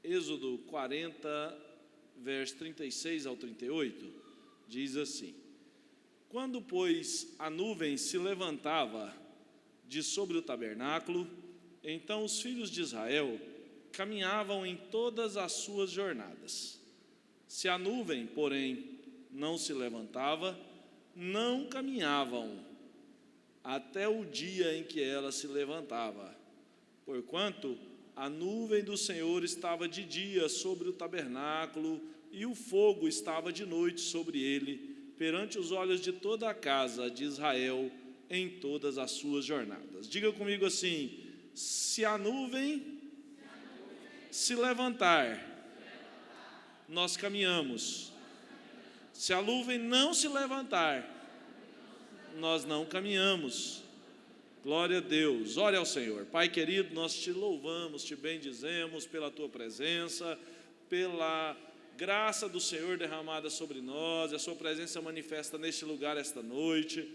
Êxodo 40, verso 36 ao 38, diz assim: Quando, pois, a nuvem se levantava de sobre o tabernáculo, então os filhos de Israel caminhavam em todas as suas jornadas. Se a nuvem, porém, não se levantava, não caminhavam até o dia em que ela se levantava, porquanto a nuvem do Senhor estava de dia sobre o tabernáculo e o fogo estava de noite sobre ele, perante os olhos de toda a casa de Israel em todas as suas jornadas. Diga comigo assim: se a nuvem se levantar, nós caminhamos. Se a nuvem não se levantar, nós não caminhamos. Glória a Deus. Ore ao Senhor. Pai querido, nós te louvamos, te bendizemos pela tua presença, pela graça do Senhor derramada sobre nós, a sua presença manifesta neste lugar esta noite.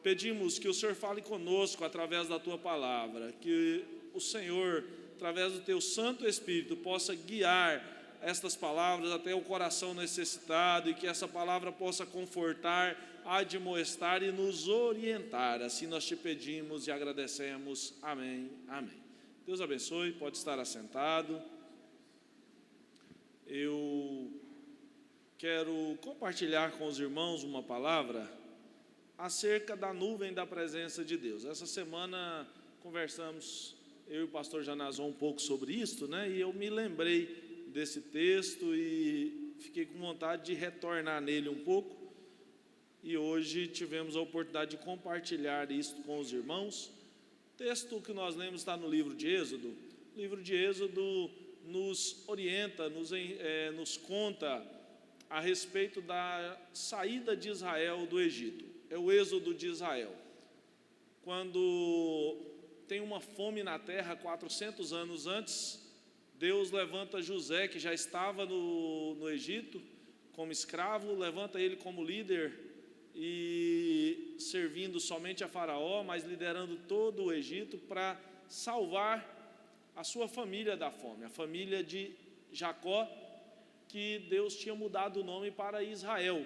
Pedimos que o Senhor fale conosco através da tua palavra, que o Senhor, através do teu Santo Espírito, possa guiar estas palavras até o coração necessitado, e que essa palavra possa confortar, admoestar e nos orientar. Assim nós te pedimos e agradecemos. Amém, amém. Deus abençoe, pode estar assentado. Eu quero compartilhar com os irmãos uma palavra acerca da nuvem da presença de Deus. Essa semana conversamos, eu e o pastor Janazon, um pouco sobre isso, né? E eu me lembrei desse texto e fiquei com vontade de retornar nele um pouco. E hoje tivemos a oportunidade de compartilhar isso com os irmãos. O texto que nós lemos está no livro de Êxodo. O livro de Êxodo nos orienta, nos conta a respeito da saída de Israel do Egito. É o êxodo de Israel. Quando tem uma fome na terra, 400 anos antes, Deus levanta José, que já estava no Egito como escravo, levanta ele como líder e servindo somente a Faraó, mas liderando todo o Egito para salvar a sua família da fome, a família de Jacó, que Deus tinha mudado o nome para Israel.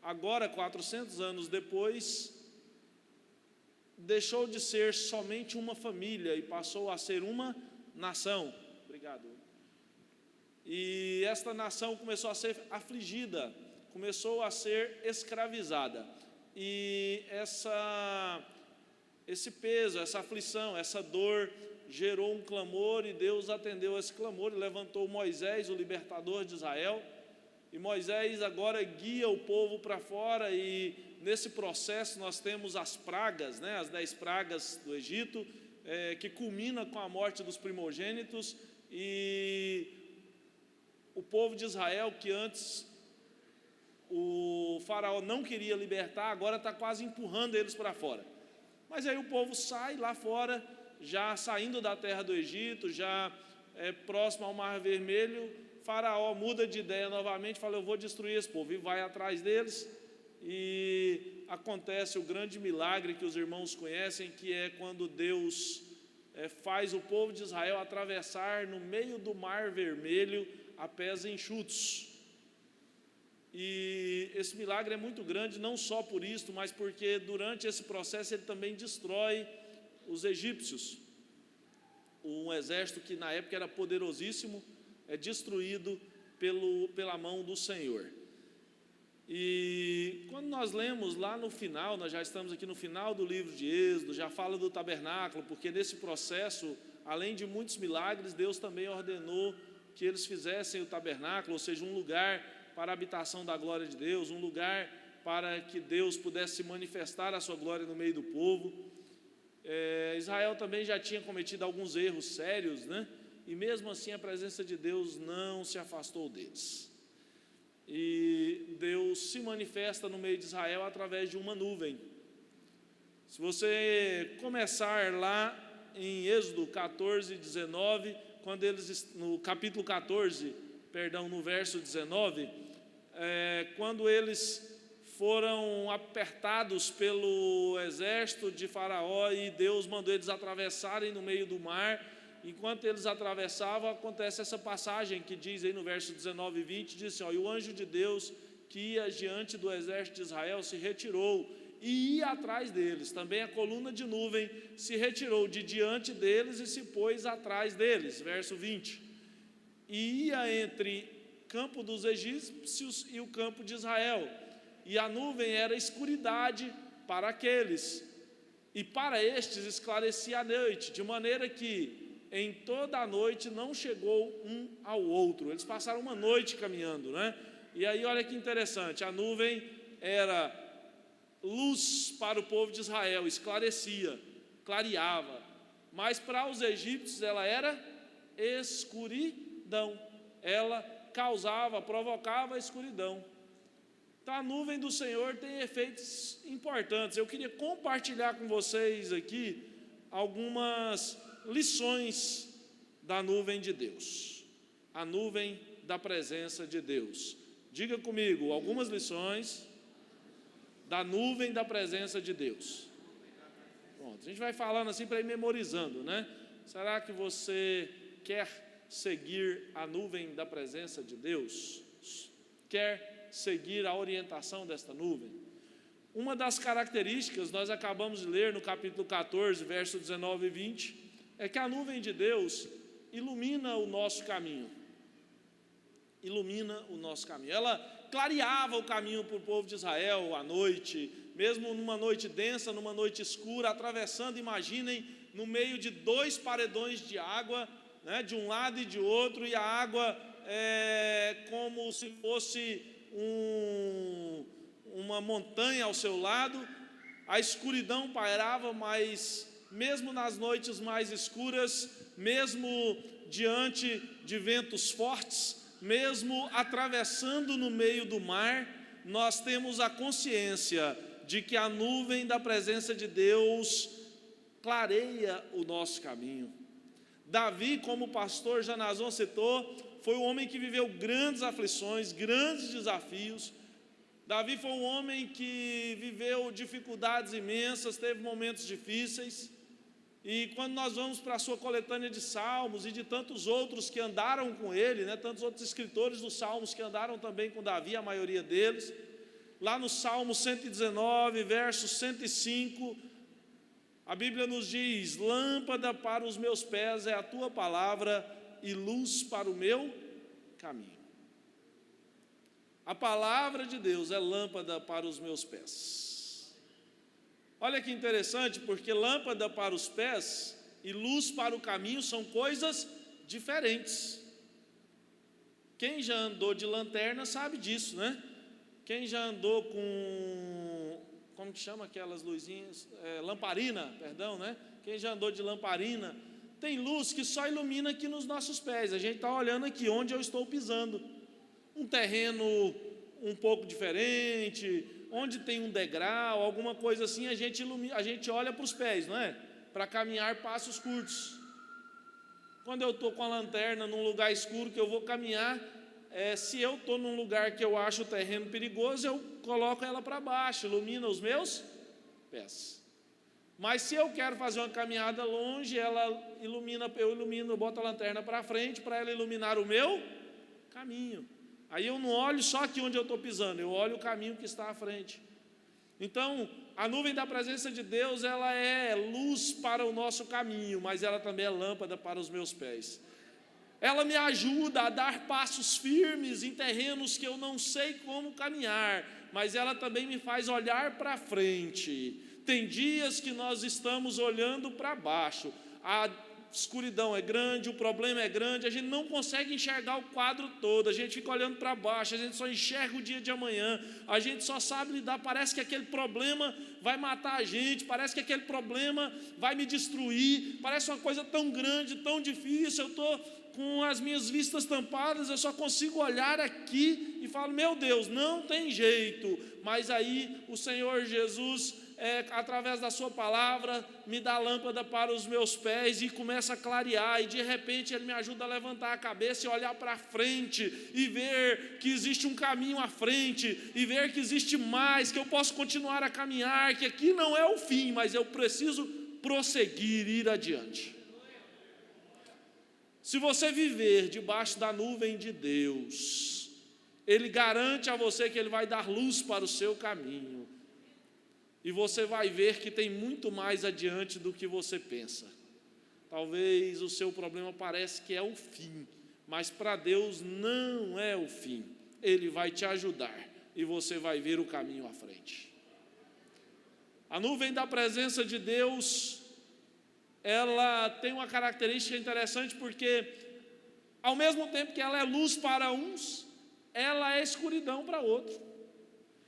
Agora, 400 anos depois, deixou de ser somente uma família e passou a ser uma nação. Obrigado. E esta nação começou a ser afligida, começou a ser escravizada. E esse peso, essa aflição, essa dor gerou um clamor, e Deus atendeu a esse clamor e levantou Moisés, o libertador de Israel. E Moisés agora guia o povo para fora, e nesse processo nós temos as pragas, né, as 10 pragas do Egito, que culmina com a morte dos primogênitos. E o povo de Israel, que antes o faraó não queria libertar, agora está quase empurrando eles para fora. Mas aí o povo sai lá fora, já saindo da terra do Egito, já próximo ao Mar Vermelho. Faraó muda de ideia novamente, fala: eu vou destruir esse povo, e vai atrás deles. E acontece o grande milagre que os irmãos conhecem, que é quando Deus faz o povo de Israel atravessar no meio do Mar Vermelho a pés enxutos. E esse milagre é muito grande, não só por isso, mas porque durante esse processo ele também destrói os egípcios. Um exército que na época era poderosíssimo é destruído pela mão do Senhor. E quando nós lemos lá no final, nós já estamos aqui no final do livro de Êxodo, já fala do tabernáculo, porque nesse processo, além de muitos milagres, Deus também ordenou que eles fizessem o tabernáculo, ou seja, um lugar para a habitação da glória de Deus, um lugar para que Deus pudesse manifestar a sua glória no meio do povo. Israel também já tinha cometido alguns erros sérios, né? E mesmo assim a presença de Deus não se afastou deles. E Deus se manifesta no meio de Israel através de uma nuvem. Se você começar lá em Êxodo 14, 19, quando eles, no capítulo 14, no verso 19, quando eles foram apertados pelo exército de Faraó, e Deus mandou eles atravessarem no meio do mar, enquanto eles atravessavam, acontece essa passagem que diz aí no verso 19 e 20, diz assim, ó, e o anjo de Deus que ia diante do exército de Israel se retirou e ia atrás deles. Também a coluna de nuvem se retirou de diante deles e se pôs atrás deles. Verso 20. E ia entre campo dos egípcios e o campo de Israel. E a nuvem era escuridade para aqueles. E para estes esclarecia a noite, de maneira que em toda a noite não chegou um ao outro. Eles passaram uma noite caminhando, né? E aí olha que interessante, a nuvem era luz para o povo de Israel, esclarecia, clareava, mas para os egípcios ela era escuridão, ela causava, provocava a escuridão. Então a nuvem do Senhor tem efeitos importantes. Eu queria compartilhar com vocês aqui algumas lições da nuvem de Deus, a nuvem da presença de Deus. Diga comigo, algumas lições da nuvem da presença de Deus. Pronto, a gente vai falando assim para ir memorizando, né? Será que você quer seguir a nuvem da presença de Deus? Quer seguir a orientação desta nuvem? Uma das características, nós acabamos de ler no capítulo 14, verso 19 e 20, é que a nuvem de Deus ilumina o nosso caminho. Ilumina o nosso caminho. Ela clareava o caminho para o povo de Israel à noite, mesmo numa noite densa, numa noite escura, atravessando, imaginem, no meio de 2 paredões de água, né, de um lado e de outro, e a água como se fosse uma montanha ao seu lado, a escuridão pairava, mas mesmo nas noites mais escuras, mesmo diante de ventos fortes, mesmo atravessando no meio do mar, nós temos a consciência de que a nuvem da presença de Deus clareia o nosso caminho. Davi, como o pastor Janazon citou, foi um homem que viveu grandes aflições, grandes desafios. Davi foi um homem que viveu dificuldades imensas, teve momentos difíceis. E quando nós vamos para a sua coletânea de salmos e de tantos outros que andaram com ele, né, tantos outros escritores dos salmos que andaram também com Davi, a maioria deles, lá no Salmo 119, verso 105, a Bíblia nos diz: lâmpada para os meus pés é a tua palavra e luz para o meu caminho. A palavra de Deus é lâmpada para os meus pés. Olha que interessante, porque lâmpada para os pés e luz para o caminho são coisas diferentes. Quem já andou de lanterna sabe disso, né? Quem já andou com, como que chama aquelas luzinhas? Lamparina, perdão, né? Quem já andou de lamparina, tem luz que só ilumina aqui nos nossos pés. A gente está olhando aqui onde eu estou pisando. Um terreno um pouco diferente, onde tem um degrau, alguma coisa assim, a gente olha para os pés, não é? Para caminhar passos curtos. Quando eu estou com a lanterna num lugar escuro que eu vou caminhar, se eu estou num lugar que eu acho o terreno perigoso, eu coloco ela para baixo, ilumina os meus pés. Mas se eu quero fazer uma caminhada longe, eu boto a lanterna para frente para ela iluminar o meu caminho. Aí eu não olho só aqui onde eu estou pisando, eu olho o caminho que está à frente. Então, a nuvem da presença de Deus, ela é luz para o nosso caminho, mas ela também é lâmpada para os meus pés. Ela me ajuda a dar passos firmes em terrenos que eu não sei como caminhar, mas ela também me faz olhar para frente. Tem dias que nós estamos olhando para baixo, a escuridão é grande, o problema é grande, a gente não consegue enxergar o quadro todo, a gente fica olhando para baixo, a gente só enxerga o dia de amanhã, a gente só sabe lidar, parece que aquele problema vai matar a gente, parece que aquele problema vai me destruir, parece uma coisa tão grande, tão difícil, eu estou com as minhas vistas tampadas, eu só consigo olhar aqui e falo, meu Deus, não tem jeito, mas aí o Senhor Jesus, através da sua palavra, me dá lâmpada para os meus pés e começa a clarear, e de repente Ele me ajuda a levantar a cabeça e olhar para frente, e ver que existe um caminho à frente, e ver que existe mais, que eu posso continuar a caminhar, que aqui não é o fim, mas eu preciso prosseguir, ir adiante. Se você viver debaixo da nuvem de Deus, Ele garante a você que Ele vai dar luz para o seu caminho. E você vai ver que tem muito mais adiante do que você pensa. Talvez o seu problema pareça que é o fim, mas para Deus não é o fim. Ele vai te ajudar e você vai ver o caminho à frente. A nuvem da presença de Deus, ela tem uma característica interessante, porque ao mesmo tempo que ela é luz para uns, ela é escuridão para outros.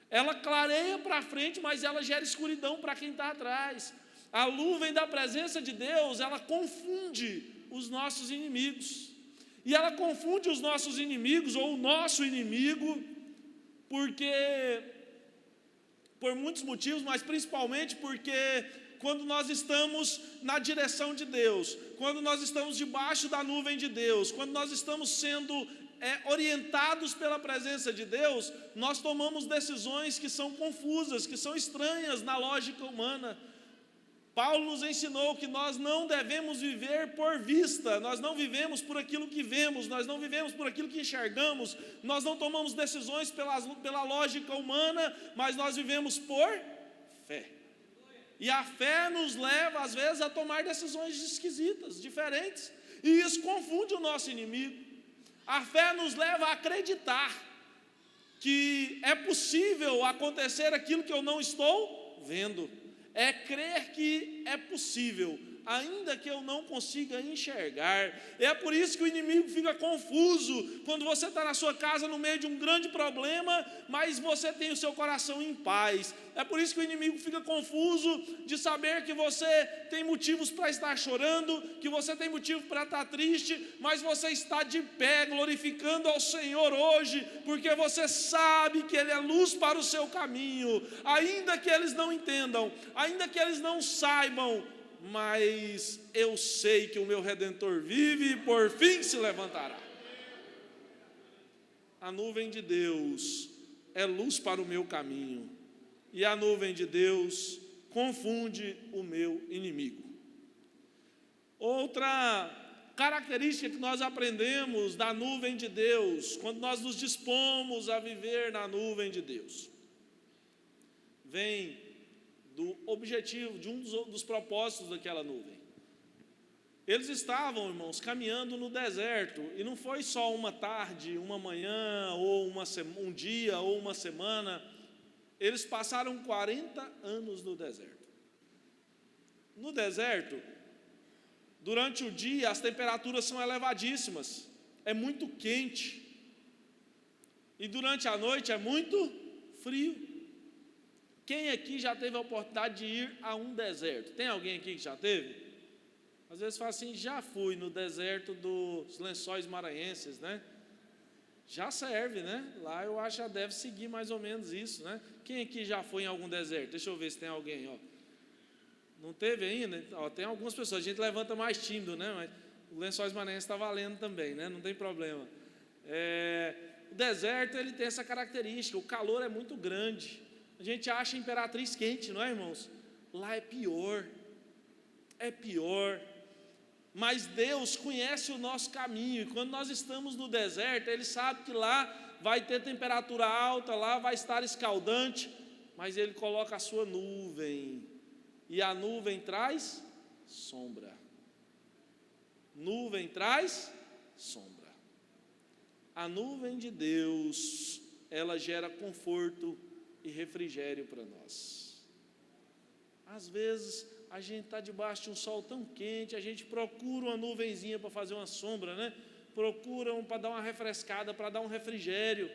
Ela clareia para frente, mas ela gera escuridão para quem está atrás. A nuvem da presença de Deus, ela confunde os nossos inimigos. E ela confunde os nossos inimigos, ou o nosso inimigo, porque, por muitos motivos, mas principalmente porque quando nós estamos na direção de Deus, quando nós estamos debaixo da nuvem de Deus, quando nós estamos sendo orientados pela presença de Deus, nós tomamos decisões que são confusas, que são estranhas na lógica humana. Paulo nos ensinou que nós não devemos viver por vista, nós não vivemos por aquilo que vemos, nós não vivemos por aquilo que enxergamos, nós não tomamos decisões pela lógica humana, mas nós vivemos por fé. E a fé nos leva, às vezes, a tomar decisões esquisitas, diferentes, e isso confunde o nosso inimigo. A fé nos leva a acreditar que é possível acontecer aquilo que eu não estou vendo. É crer que é possível, ainda que eu não consiga enxergar. É por isso que o inimigo fica confuso, quando você está na sua casa no meio de um grande problema, mas você tem o seu coração em paz. É por isso que o inimigo fica confuso de saber que você tem motivos para estar chorando, que você tem motivo para estar triste, mas você está de pé, glorificando ao Senhor hoje, porque você sabe que Ele é luz para o seu caminho, ainda que eles não entendam, ainda que eles não saibam, mas eu sei que o meu Redentor vive e por fim se levantará. A nuvem de Deus é luz para o meu caminho, e a nuvem de Deus confunde o meu inimigo. Outra característica que nós aprendemos da nuvem de Deus, quando nós nos dispomos a viver na nuvem de Deus, vem do objetivo, de um dos propósitos daquela nuvem. Eles estavam, irmãos, caminhando no deserto, e não foi só uma tarde, uma manhã, ou um dia, ou uma semana. Eles passaram 40 anos no deserto. No deserto, durante o dia, as temperaturas são elevadíssimas, é muito quente, e durante a noite é muito frio. Quem aqui já teve a oportunidade de ir a um deserto? Tem alguém aqui que já teve? Às vezes fala assim, já fui no deserto dos Lençóis Maranhenses, né? Já serve, né? Lá eu acho que já deve seguir mais ou menos isso, né? Quem aqui já foi em algum deserto? Deixa eu ver se tem alguém, ó. Não teve ainda? Ó, tem algumas pessoas, a gente levanta mais tímido, né? Mas o Lençóis Maranhenses está valendo também, né? Não tem problema. O deserto, ele tem essa característica, o calor é muito grande. A gente acha a Imperatriz quente, não é, irmãos? Lá é pior, mas Deus conhece o nosso caminho, e quando nós estamos no deserto, Ele sabe que lá vai ter temperatura alta, lá vai estar escaldante, mas Ele coloca a sua nuvem, e a nuvem traz sombra. Nuvem traz sombra. A nuvem de Deus, ela gera conforto e refrigério para nós. Às vezes a gente está debaixo de um sol tão quente, a gente procura uma nuvenzinha para fazer uma sombra, né? Procura para dar uma refrescada, para dar um refrigério.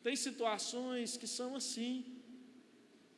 Tem situações que são assim,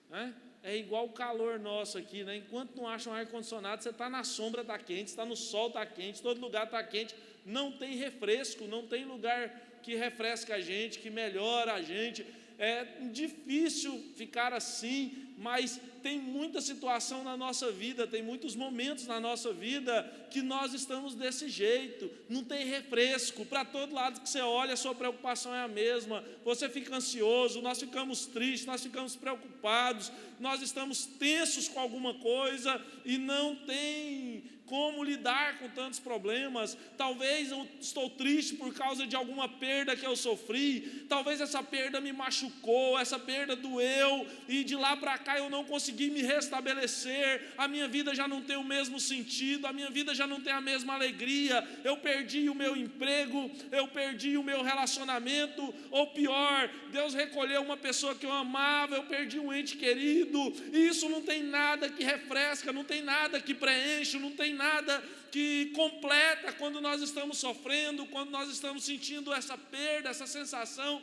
né? É igual o calor nosso aqui, né? Enquanto não acha um ar-condicionado, você está na sombra, está quente, está no sol, está quente, todo lugar está quente, não tem refresco, não tem lugar que refresca a gente, que melhora a gente. É difícil ficar assim, mas tem muita situação na nossa vida, tem muitos momentos na nossa vida que nós estamos desse jeito, não tem refresco, para todo lado que você olha a sua preocupação é a mesma, você fica ansioso, nós ficamos tristes, nós ficamos preocupados, nós estamos tensos com alguma coisa e não tem como lidar com tantos problemas. Talvez eu estou triste por causa de alguma perda que eu sofri, talvez essa perda me machucou, essa perda doeu, e de lá para cá eu não consegui me restabelecer, a minha vida já não tem o mesmo sentido, a minha vida já não tem a mesma alegria, eu perdi o meu emprego, eu perdi o meu relacionamento, ou pior, Deus recolheu uma pessoa que eu amava, eu perdi um ente querido, e isso não tem nada que refresca, não tem nada que preenche, não tem nada que completa quando nós estamos sofrendo, quando nós estamos sentindo essa perda, essa sensação.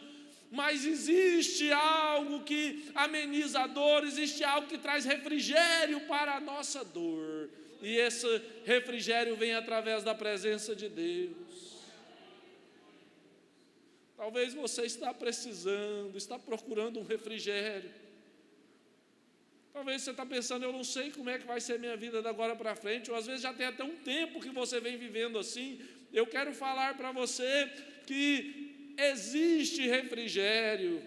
Mas existe algo que ameniza a dor, existe algo que traz refrigério para a nossa dor, e esse refrigério vem através da presença de Deus. Talvez você está precisando, está procurando um refrigério. Talvez você está pensando, eu não sei como é que vai ser minha vida da agora para frente, ou às vezes já tem até um tempo que você vem vivendo assim. Eu quero falar para você que existe refrigério.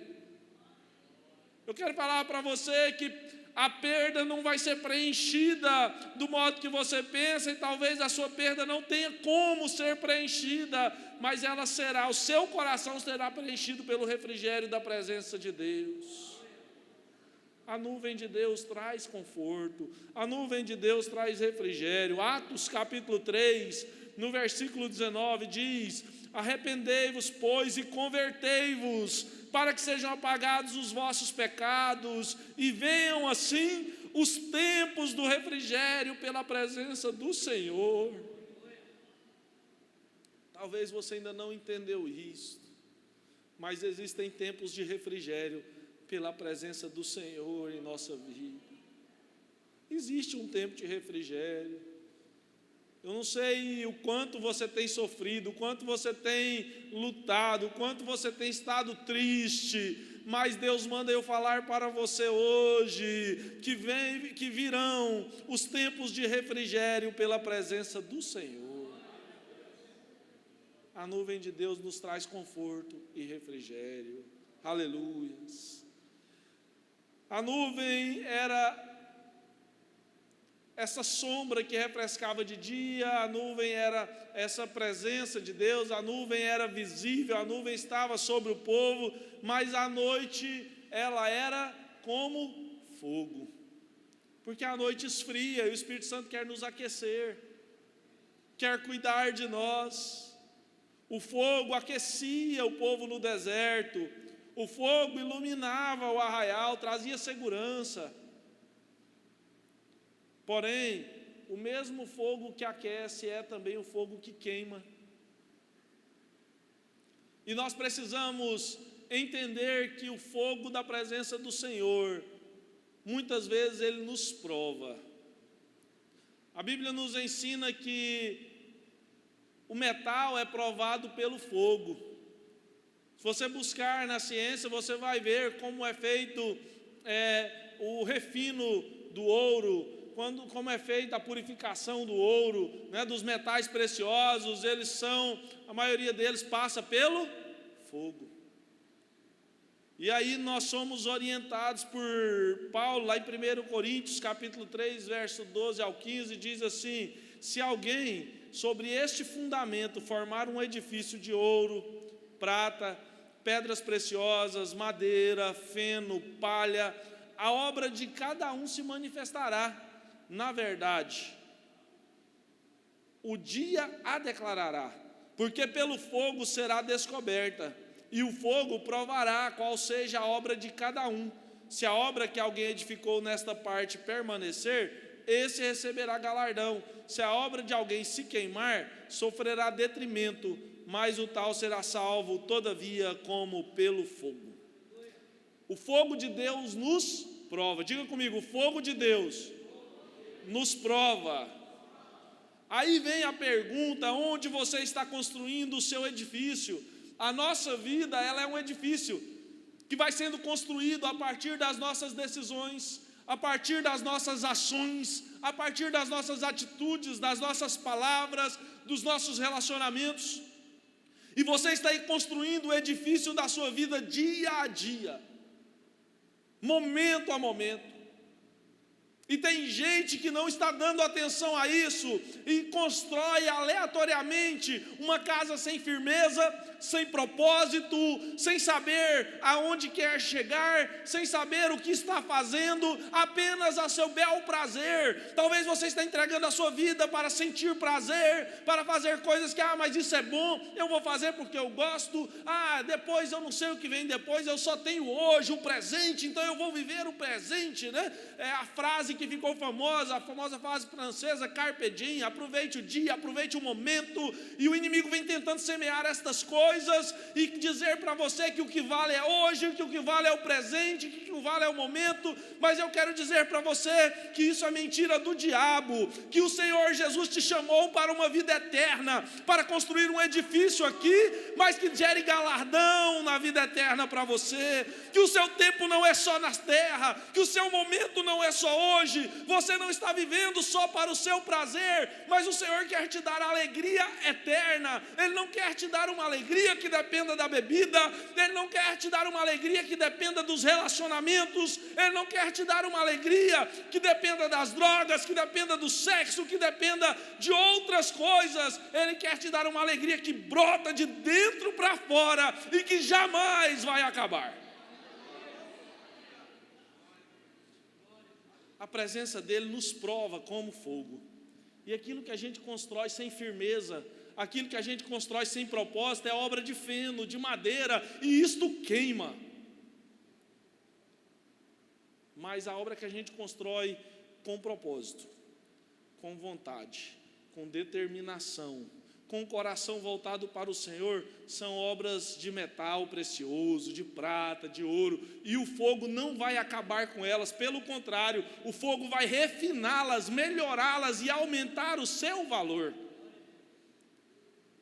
Eu quero falar para você que a perda não vai ser preenchida do modo que você pensa, e talvez a sua perda não tenha como ser preenchida, mas ela será, o seu coração será preenchido pelo refrigério da presença de Deus. A nuvem de Deus traz conforto, a nuvem de Deus traz refrigério. Atos capítulo 3, no versículo 19 diz: arrependei-vos, pois, e convertei-vos, para que sejam apagados os vossos pecados, e venham assim os tempos do refrigério pela presença do Senhor. Talvez você ainda não entendeu isso, mas existem tempos de refrigério pela presença do Senhor em nossa vida. Existe um tempo de refrigério. Eu não sei o quanto você tem sofrido, o quanto você tem lutado, o quanto você tem estado triste, mas Deus manda eu falar para você hoje que virão os tempos de refrigério pela presença do Senhor. A nuvem de Deus nos traz conforto e refrigério. Aleluias. A nuvem era essa sombra que refrescava de dia, a nuvem era essa presença de Deus, a nuvem era visível, a nuvem estava sobre o povo, mas à noite ela era como fogo, porque a noite esfria e o Espírito Santo quer nos aquecer, quer cuidar de nós. O fogo aquecia o povo no deserto, o fogo iluminava o arraial, trazia segurança. Porém, o mesmo fogo que aquece é também o fogo que queima. E nós precisamos entender que o fogo da presença do Senhor, muitas vezes ele nos prova. A Bíblia nos ensina que o metal é provado pelo fogo. Se você buscar na ciência, você vai ver como é feito o refino do ouro, como é feita a purificação do ouro, né, dos metais preciosos. A maioria deles passa pelo fogo. E aí nós somos orientados por Paulo, lá em 1 Coríntios, capítulo 3, verso 12 ao 15, diz assim: se alguém sobre este fundamento formar um edifício de ouro, prata, pedras preciosas, madeira, feno, palha, a obra de cada um se manifestará. Na verdade, o dia a declarará, porque pelo fogo será descoberta, e o fogo provará qual seja a obra de cada um. Se a obra que alguém edificou nesta parte permanecer, esse receberá galardão. Se a obra de alguém se queimar, sofrerá detrimento, mas o tal será salvo, todavia, como pelo fogo. O fogo de Deus nos prova. Diga comigo, o fogo de Deus nos prova. Aí vem a pergunta: onde você está construindo o seu edifício? A nossa vida, ela é um edifício que vai sendo construído a partir das nossas decisões, a partir das nossas ações, a partir das nossas atitudes, das nossas palavras, dos nossos relacionamentos. E você está aí construindo o edifício da sua vida dia a dia, momento a momento. E tem gente que não está dando atenção a isso e constrói aleatoriamente uma casa sem firmeza, sem propósito, sem saber aonde quer chegar, sem saber o que está fazendo, apenas a seu bel prazer. Talvez você está entregando a sua vida para sentir prazer, para fazer coisas que, mas isso é bom, eu vou fazer porque eu gosto, depois eu não sei o que vem depois, eu só tenho hoje, o presente, então eu vou viver o presente, né? É a frase que ficou famosa, a famosa frase francesa, carpe diem, aproveite o dia, aproveite o momento, e o inimigo vem tentando semear estas coisas, e dizer para você que o que vale é hoje, que o que vale é o presente, que o que vale é o momento, mas eu quero dizer para você, que isso é mentira do diabo, que o Senhor Jesus te chamou para uma vida eterna, para construir um edifício aqui, mas que gere galardão na vida eterna para você, que o seu tempo não é só na terra, que o seu momento não é só hoje, você não está vivendo só para o seu prazer, mas o Senhor quer te dar alegria eterna. Ele não quer te dar uma alegria que dependa da bebida, Ele não quer te dar uma alegria que dependa dos relacionamentos, Ele não quer te dar uma alegria que dependa das drogas, que dependa do sexo, que dependa de outras coisas. Ele quer te dar uma alegria que brota de dentro para fora e que jamais vai acabar. A presença dele nos prova como fogo. E aquilo que a gente constrói sem firmeza, aquilo que a gente constrói sem propósito, é obra de feno, de madeira, e isto queima. Mas a obra que a gente constrói com propósito, com vontade, com determinação, com o coração voltado para o Senhor, são obras de metal precioso, de prata, de ouro, e o fogo não vai acabar com elas, pelo contrário, o fogo vai refiná-las, melhorá-las e aumentar o seu valor.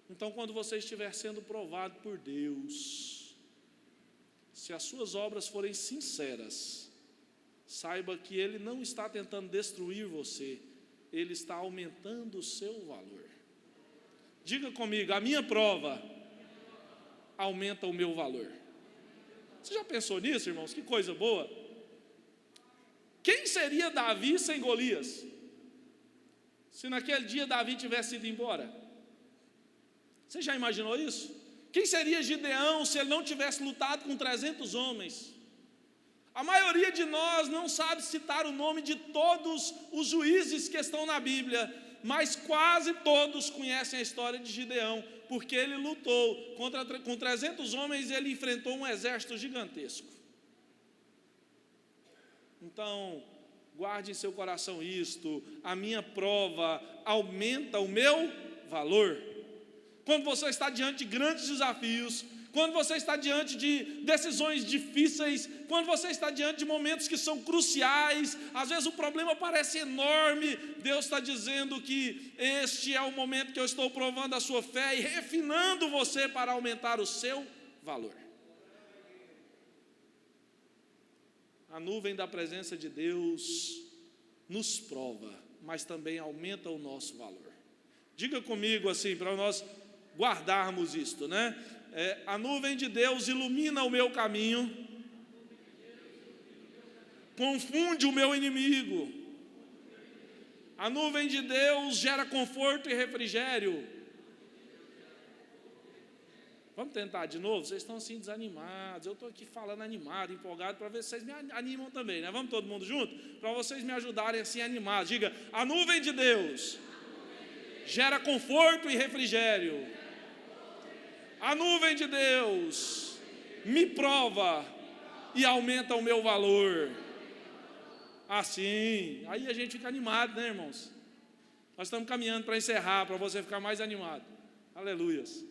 Então, quando você estiver sendo provado por Deus, se as suas obras forem sinceras, saiba que Ele não está tentando destruir você, Ele está aumentando o seu valor. Diga comigo, a minha prova aumenta o meu valor. Você já pensou nisso, irmãos? Que coisa boa. Quem seria Davi sem Golias? Se naquele dia Davi tivesse ido embora? Você já imaginou isso? Quem seria Gideão se ele não tivesse lutado com 300 homens? A maioria de nós não sabe citar o nome de todos os juízes que estão na Bíblia, mas quase todos conhecem a história de Gideão, porque ele lutou com 300 homens, ele enfrentou um exército gigantesco. Então, guarde em seu coração isto: a minha prova aumenta o meu valor. Quando você está diante de grandes desafios, quando você está diante de decisões difíceis, quando você está diante de momentos que são cruciais, às vezes o problema parece enorme, Deus está dizendo que este é o momento que eu estou provando a sua fé e refinando você para aumentar o seu valor. A nuvem da presença de Deus nos prova, mas também aumenta o nosso valor. Diga comigo assim, para nós guardarmos isto, né? A nuvem de Deus ilumina o meu caminho, confunde o meu inimigo. A nuvem de Deus gera conforto e refrigério. Vamos tentar de novo? Vocês estão assim desanimados. Eu estou aqui falando animado, empolgado, para ver se vocês me animam também, né? Vamos todo mundo junto? Para vocês me ajudarem assim animados. Diga, a nuvem de Deus gera conforto e refrigério. A nuvem de Deus me prova e aumenta o meu valor. Assim, aí a gente fica animado, né, irmãos? Nós estamos caminhando para encerrar, para você ficar mais animado. Aleluias.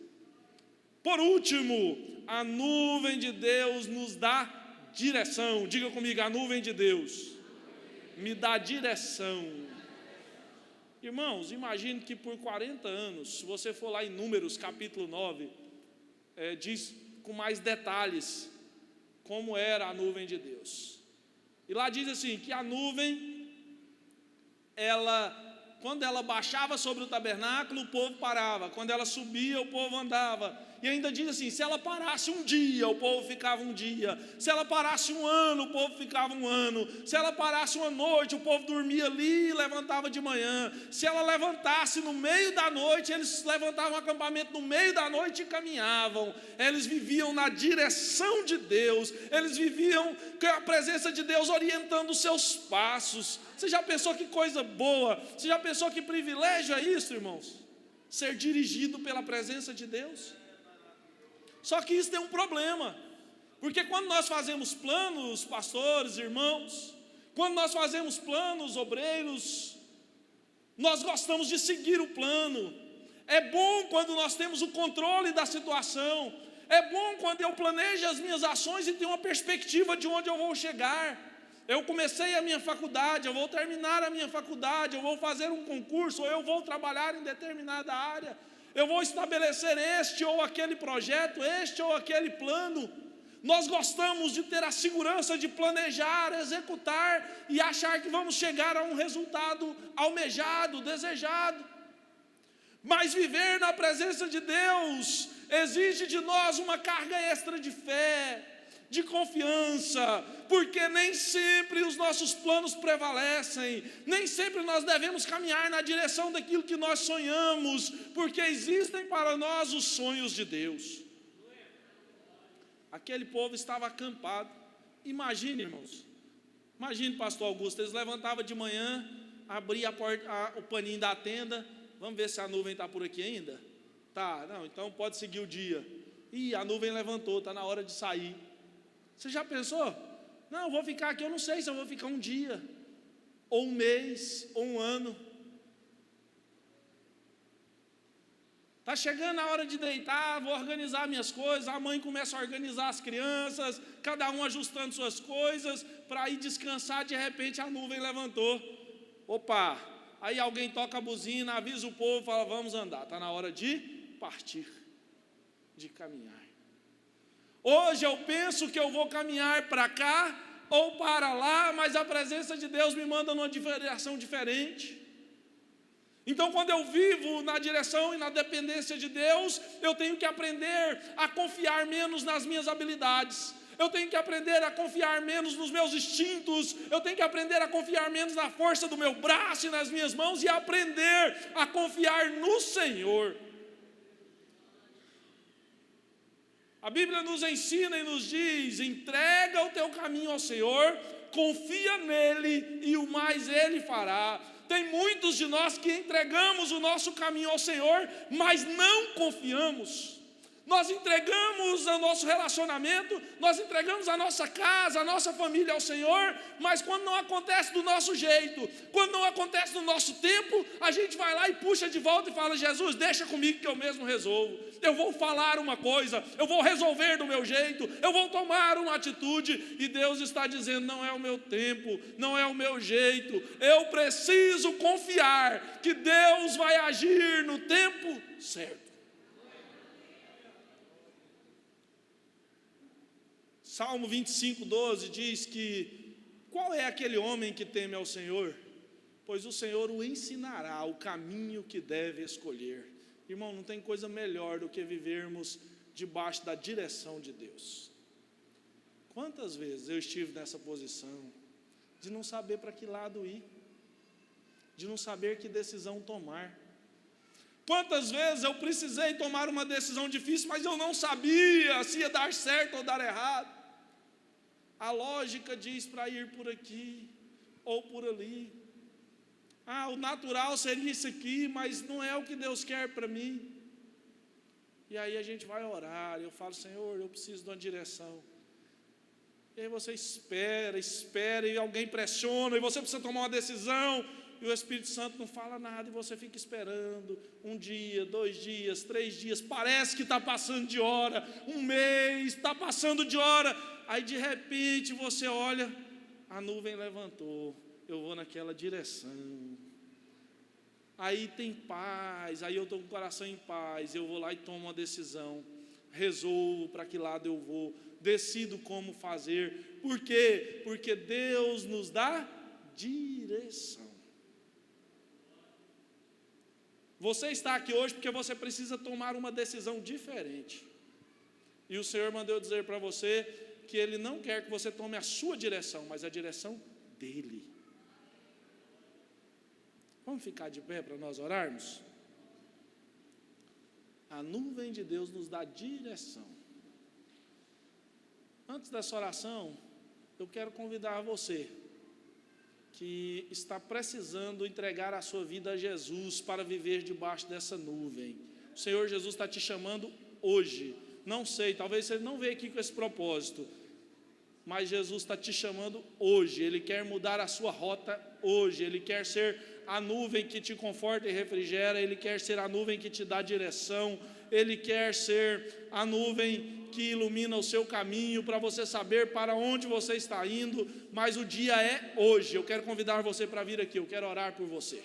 Por último, a nuvem de Deus nos dá direção. Diga comigo, a nuvem de Deus me dá direção. Irmãos, imagine que por 40 anos, se você for lá em Números capítulo 9, diz com mais detalhes como era a nuvem de Deus. E lá diz assim, que a nuvem, quando ela baixava sobre o tabernáculo, o povo parava. Quando ela subia, o povo andava. E ainda diz assim, se ela parasse um dia, o povo ficava um dia. Se ela parasse um ano, o povo ficava um ano. Se ela parasse uma noite, o povo dormia ali e levantava de manhã. Se ela levantasse no meio da noite, eles levantavam um acampamento no meio da noite e caminhavam. Eles viviam na direção de Deus. Eles viviam com a presença de Deus orientando os seus passos. Você já pensou que coisa boa? Você já pensou que privilégio é isso, irmãos? Ser dirigido pela presença de Deus? Só que isso tem um problema, porque quando nós fazemos planos, pastores, irmãos, quando nós fazemos planos, obreiros, nós gostamos de seguir o plano. É bom quando nós temos o controle da situação, é bom quando eu planejo as minhas ações e tenho uma perspectiva de onde eu vou chegar. Eu comecei a minha faculdade, eu vou terminar a minha faculdade, eu vou fazer um concurso, ou eu vou trabalhar em determinada área. Eu vou estabelecer este ou aquele projeto, este ou aquele plano. Nós gostamos de ter a segurança de planejar, executar e achar que vamos chegar a um resultado almejado, desejado. Mas viver na presença de Deus exige de nós uma carga extra de fé, de confiança, porque nem sempre os nossos planos prevalecem, nem sempre nós devemos caminhar na direção daquilo que nós sonhamos, porque existem para nós os sonhos de Deus. Aquele povo estava acampado. Imagine, irmãos, imagine, pastor Augusto, eles levantavam de manhã, abriam a porta, o paninho da tenda, vamos ver se a nuvem está por aqui ainda? Tá, não, então pode seguir o dia. Ih, a nuvem levantou, está na hora de sair. Você já pensou? Não, eu vou ficar aqui, eu não sei se eu vou ficar um dia, ou um mês, ou um ano. Está chegando a hora de deitar, vou organizar minhas coisas. A mãe começa a organizar as crianças, cada um ajustando suas coisas, para ir descansar. De repente a nuvem levantou. Opa, aí alguém toca a buzina, avisa o povo, fala, vamos andar. Está na hora de partir, de caminhar. Hoje eu penso que eu vou caminhar para cá ou para lá, mas a presença de Deus me manda numa direção diferente. Então, quando eu vivo na direção e na dependência de Deus, eu tenho que aprender a confiar menos nas minhas habilidades. Eu tenho que aprender a confiar menos nos meus instintos. Eu tenho que aprender a confiar menos na força do meu braço e nas minhas mãos e aprender a confiar no Senhor. A Bíblia nos ensina e nos diz, entrega o teu caminho ao Senhor, confia nele e o mais ele fará. Tem muitos de nós que entregamos o nosso caminho ao Senhor, mas não confiamos. Nós entregamos o nosso relacionamento, nós entregamos a nossa casa, a nossa família ao Senhor, mas quando não acontece do nosso jeito, quando não acontece no nosso tempo, a gente vai lá e puxa de volta e fala, Jesus, deixa comigo que eu mesmo resolvo. Eu vou falar uma coisa, eu vou resolver do meu jeito, eu vou tomar uma atitude, e Deus está dizendo, não é o meu tempo, não é o meu jeito, eu preciso confiar que Deus vai agir no tempo certo. Salmo 25:12 diz que, qual é aquele homem que teme ao Senhor? Pois o Senhor o ensinará o caminho que deve escolher. Irmão, não tem coisa melhor do que vivermos debaixo da direção de Deus. Quantas vezes eu estive nessa posição, de não saber para que lado ir, de não saber que decisão tomar. Quantas vezes eu precisei tomar uma decisão difícil, mas eu não sabia se ia dar certo ou dar errado. A lógica diz para ir por aqui ou por ali. O natural seria isso aqui, mas não é o que Deus quer para mim. E aí a gente vai orar, eu falo, Senhor, eu preciso de uma direção. E aí você espera, e alguém pressiona, e você precisa tomar uma decisão, e o Espírito Santo não fala nada, e você fica esperando, 1 dia, 2 dias, 3 dias, parece que está passando de hora, 1 mês, está passando de hora, aí de repente você olha, a nuvem levantou, eu vou naquela direção, aí tem paz, aí eu estou com o coração em paz, eu vou lá e tomo uma decisão, resolvo para que lado eu vou, decido como fazer. Por quê? Porque Deus nos dá direção. Você está aqui hoje porque você precisa tomar uma decisão diferente. E o Senhor mandou dizer para você que Ele não quer que você tome a sua direção, mas a direção dEle. Vamos ficar de pé para nós orarmos? A nuvem de Deus nos dá direção. Antes dessa oração, eu quero convidar você que está precisando entregar a sua vida a Jesus para viver debaixo dessa nuvem. O Senhor Jesus está te chamando hoje. Não sei, talvez você não veio aqui com esse propósito, mas Jesus está te chamando hoje. Ele quer mudar a sua rota hoje. Ele quer ser a nuvem que te conforta e refrigera. Ele quer ser a nuvem que te dá direção. Ele quer ser a nuvem que ilumina o seu caminho para você saber para onde você está indo. Mas o dia é hoje. Eu quero convidar você para vir aqui. Eu quero orar por você.